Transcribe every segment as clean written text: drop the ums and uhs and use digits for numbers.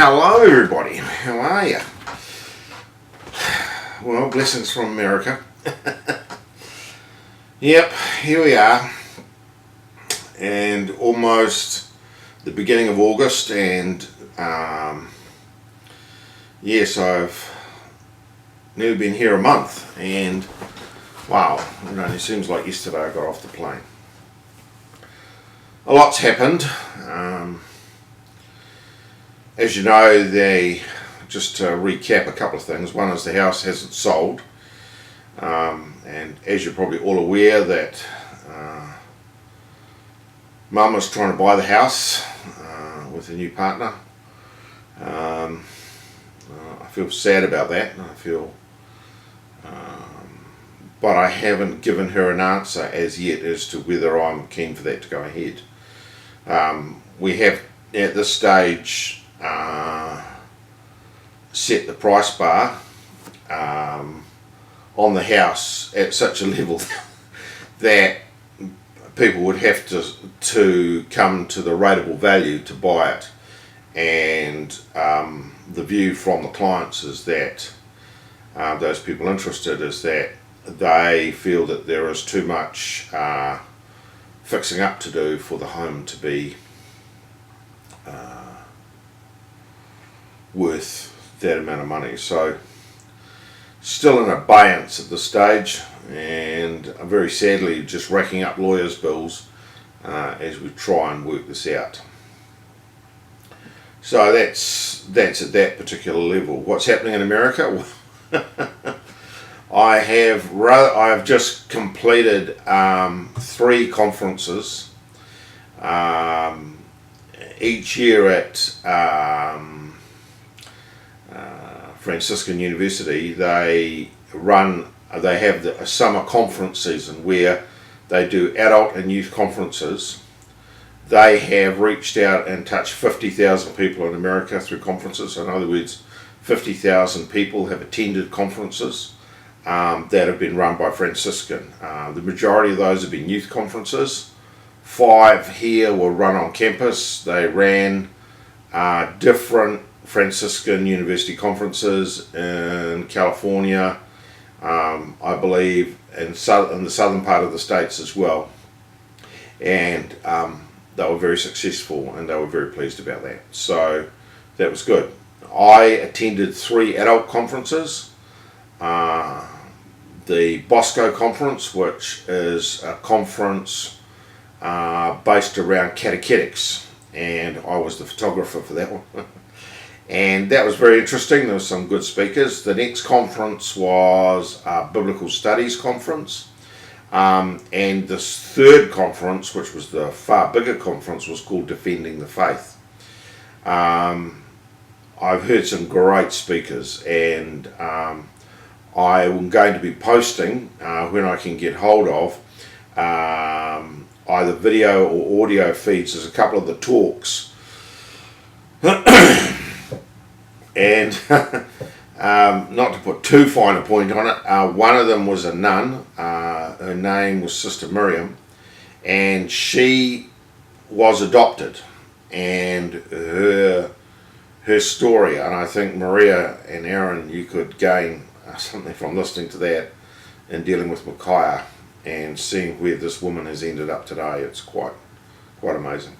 Hello everybody, how are you? Well, blessings from America. Yep, here we are, and almost the beginning of August, and yes, I've nearly been here a month, and wow, it only seems like yesterday I got off the plane. A lot's happened. As you know, just to recap a couple of things. One is the house hasn't sold, and as you're probably all aware that Mum is trying to buy the house with a new partner. I feel sad about that, and but I haven't given her an answer as yet as to whether I'm keen for that to go ahead. We have at this stage set the price bar on the house at such a level that people would have to come to the rateable value to buy it, and the view from the clients is that those people interested is that they feel that there is too much fixing up to do for the home to be worth that amount of money. So still in abeyance at this stage, and very sadly just racking up lawyers' bills as we try and work this out. So that's at that particular level. What's happening in America? I have just completed 3 conferences. Each year at Franciscan University, they have a summer conference season where they do adult and youth conferences. They have reached out and touched 50,000 people in America through conferences. In other words, 50,000 people have attended conferences that have been run by Franciscan. The majority of those have been youth conferences. 5 here were run on campus. They ran different Franciscan University conferences in California, I believe, in the southern part of the States as well. And they were very successful, and they were very pleased about that. So that was good. I attended 3 adult conferences. The Bosco Conference, which is a conference based around catechetics, and I was the photographer for that one. And that was very interesting. There were some good speakers. The next conference was a Biblical Studies Conference. And this third conference, which was the far bigger conference, was called Defending the Faith. I've heard some great speakers, and I'm going to be posting when I can get hold of either video or audio feeds. There's a couple of the talks. And not to put too fine a point on it, one of them was a nun. Her name was Sister Miriam, and she was adopted, and her story, and I think Maria and Aaron, you could gain something from listening to that and dealing with Micaiah and seeing where this woman has ended up today. It's quite amazing.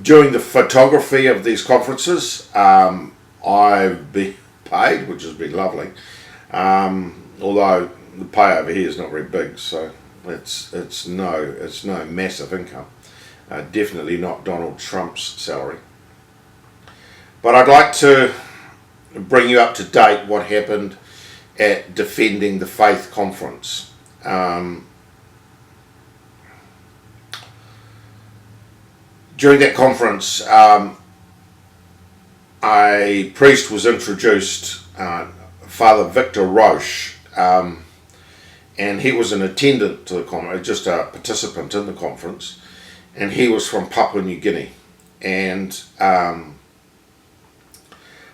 During the photography of these conferences, I've been paid, which has been lovely. Although the pay over here is not very big, so it's no massive income. Definitely not Donald Trump's salary. But I'd like to bring you up to date what happened at Defending the Faith conference. During that conference, a priest was introduced, Father Victor Roche, and he was an attendant to the conference, just a participant in the conference, and he was from Papua New Guinea. And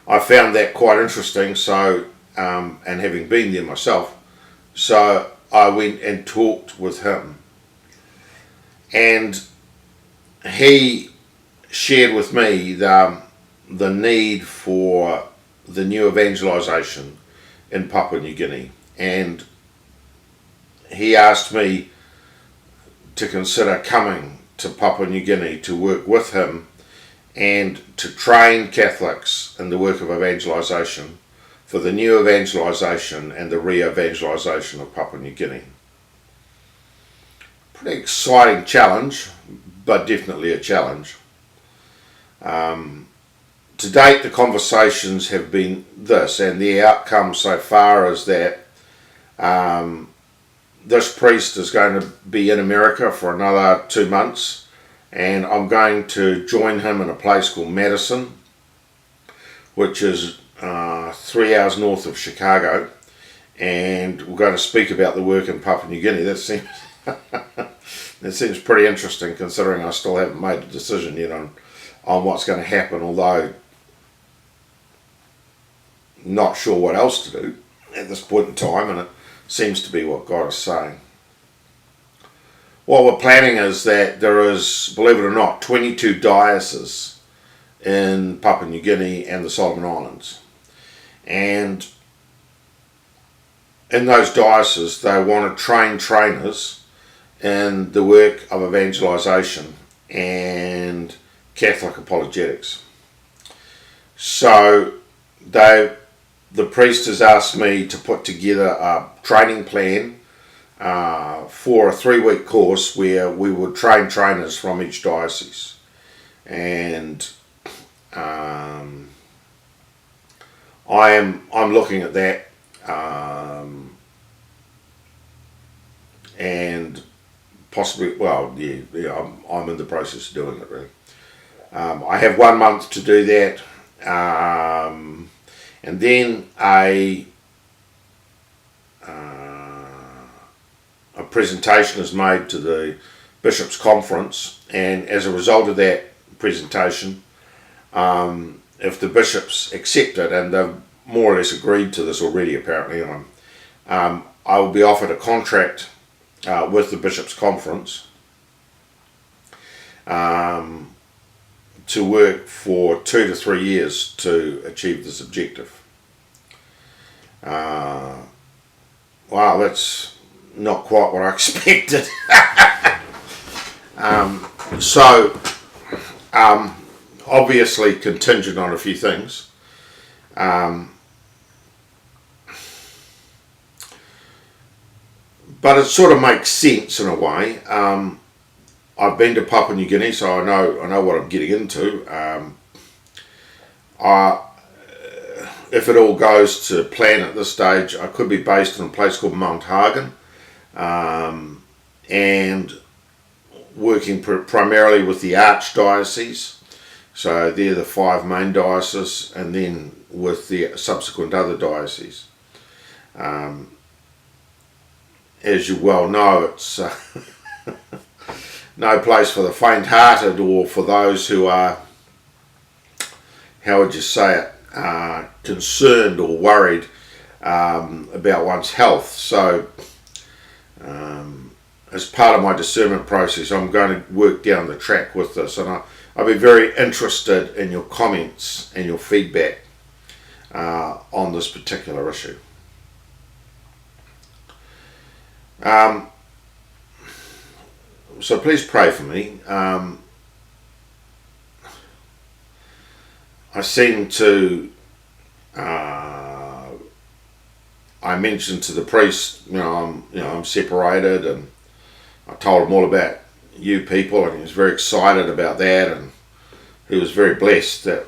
I found that quite interesting, so and having been there myself, so I went and talked with him, and he shared with me the need for the new evangelisation in Papua New Guinea, and he asked me to consider coming to Papua New Guinea to work with him and to train Catholics in the work of evangelisation for the new evangelisation and the re-evangelisation of Papua New Guinea. Pretty exciting challenge, but definitely a challenge. To date, the conversations have been this, and the outcome so far is that this priest is going to be in America for another 2 months, and I'm going to join him in a place called Madison, which is 3 hours north of Chicago, and we're going to speak about the work in Papua New Guinea. That seems that seems pretty interesting, considering I still haven't made a decision yet on what's going to happen, although not sure what else to do at this point in time, and it seems to be what God is saying. What we're planning is that there is, believe it or not, 22 dioceses in Papua New Guinea and the Solomon Islands, and in those dioceses they want to train trainers in the work of evangelisation and Catholic apologetics. So the priest has asked me to put together a training plan for a 3-week course where we would train trainers from each diocese, and I'm looking at that, and possibly, well, yeah, I'm in the process of doing it really. I have 1 month to do that, and then a presentation is made to the Bishops' Conference, and as a result of that presentation, if the bishops accept it, and they've more or less agreed to this already apparently, I will be offered a contract with the Bishops' Conference to work for 2 to 3 years to achieve this objective. Wow, that's not quite what I expected. Obviously contingent on a few things. But it sort of makes sense in a way. I've been to Papua New Guinea, so I know what I'm getting into. If it all goes to plan at this stage, I could be based in a place called Mount Hagen, and working primarily with the Archdiocese. So they're the 5 main dioceses, and then with the subsequent other dioceses. As you well know, it's no place for the faint-hearted or for those who are, how would you say it, concerned or worried about one's health. So as part of my discernment process, I'm going to work down the track with this, and I'll be very interested in your comments and your feedback on this particular issue. So please pray for me. I seem to, I mentioned to the priest, I'm separated, and I told him all about you people, and he was very excited about that, and he was very blessed that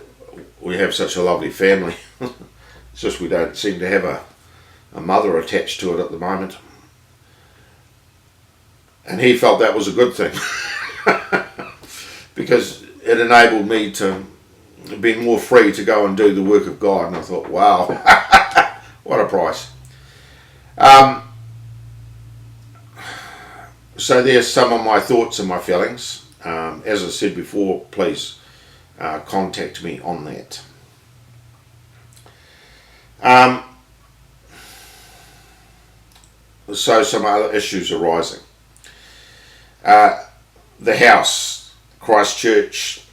we have such a lovely family. It's just we don't seem to have a mother attached to it at the moment. And he felt that was a good thing because it enabled me to be more free to go and do the work of God. And I thought, wow, what a price. So there's some of my thoughts and my feelings. As I said before, please contact me on that. So some other issues arising. The house, Christchurch,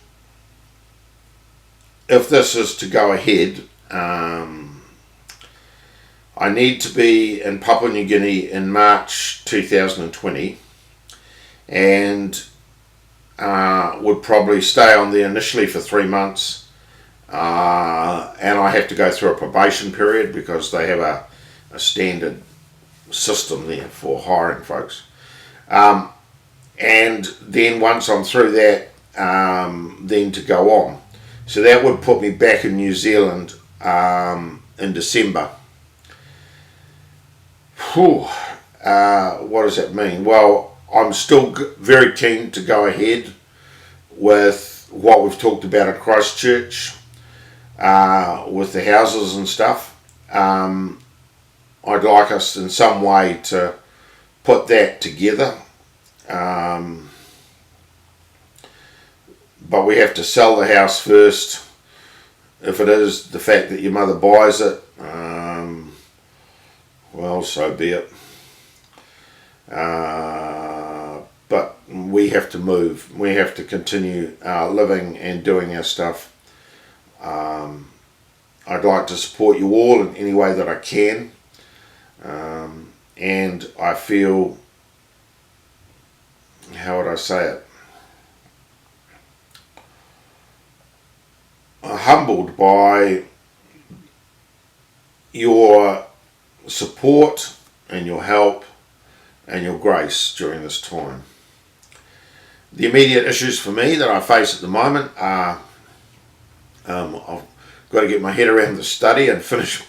if this is to go ahead, I need to be in Papua New Guinea in March 2020, and would probably stay on there initially for 3 months, and I have to go through a probation period because they have a standard system there for hiring folks. And then once I'm through that, then to go on. So that would put me back in New Zealand in December. Whew. What does that mean? Well, I'm still very keen to go ahead with what we've talked about at Christchurch, with the houses and stuff. I'd like us in some way to put that together. But we have to sell the house first. If it is the fact that your mother buys it, well, so be it. But we have to move. We have to continue living and doing our stuff. I'd like to support you all in any way that I can. And I feel, how would I say it? Humbled by your support and your help and your grace during this time. The immediate issues for me that I face at the moment are I've got to get my head around the study and finish.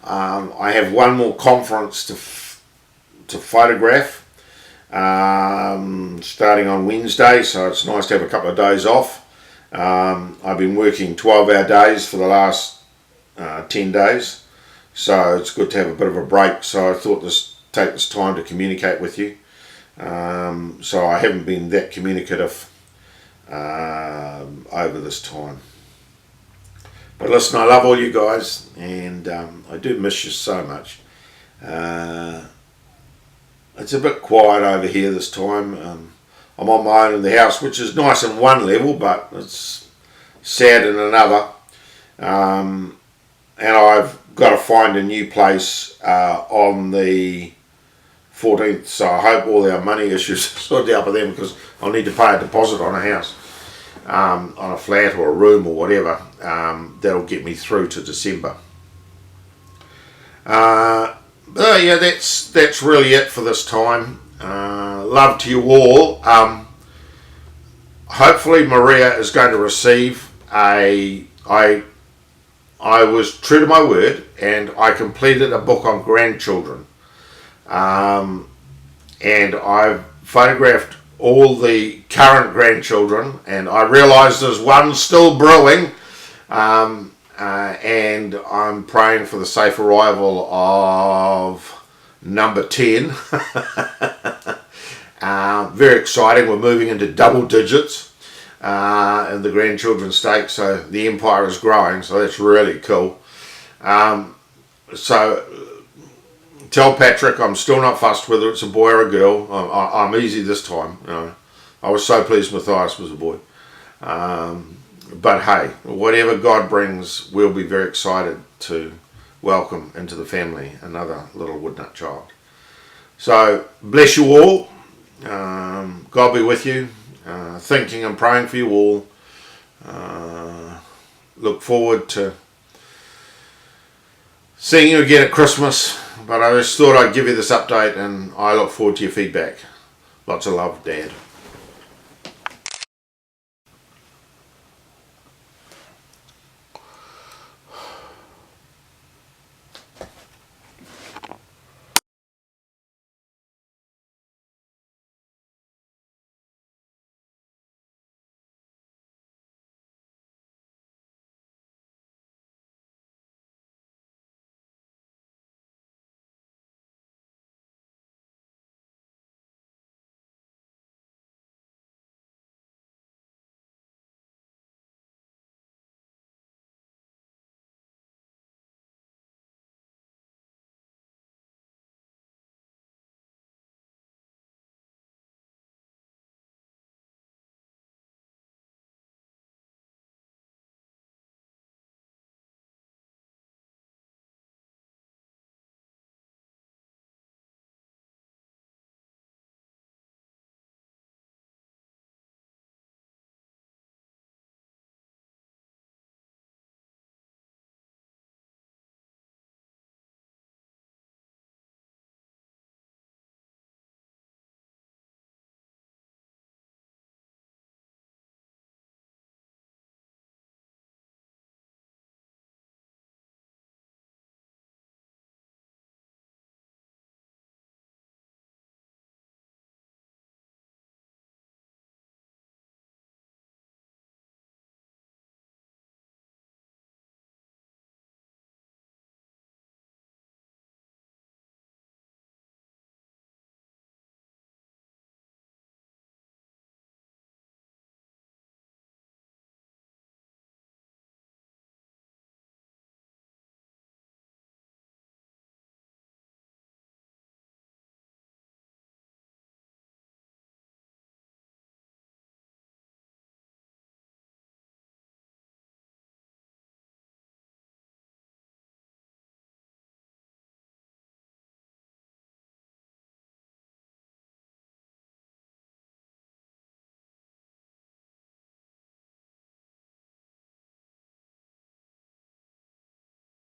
I have one more conference to photograph starting on Wednesday, so it's nice to have a couple of days off. I've been working 12-hour days for the last 10 days, so it's good to have a bit of a break. So I thought take this time to communicate with you. So I haven't been that communicative over this time. But listen, I love all you guys, and I do miss you so much. It's a bit quiet over here this time. I'm on my own in the house, which is nice on one level, but it's sad in another. And I've got to find a new place on the 14th, so I hope all our money issues are sorted out by then, because I'll need to pay a deposit on a house, on a flat or a room or whatever. That'll get me through to December. But yeah, that's really it for this time. Love to you all. Hopefully Maria is going to receive I was true to my word, and I completed a book on grandchildren. And I've photographed all the current grandchildren, and I realised there's one still brewing, and I'm praying for the safe arrival of number 10. Very exciting. We're moving into double digits in the grandchildren stake, so the empire is growing, so that's really cool. So tell Patrick I'm still not fussed whether it's a boy or a girl. I'm easy this time. You know, I was so pleased Matthias was a boy. But hey, whatever God brings, we'll be very excited to welcome into the family another little woodnut child. So bless you all. God be with you. Thinking and praying for you all. Look forward to seeing you again at Christmas. But I just thought I'd give you this update, and I look forward to your feedback. Lots of love, Dad.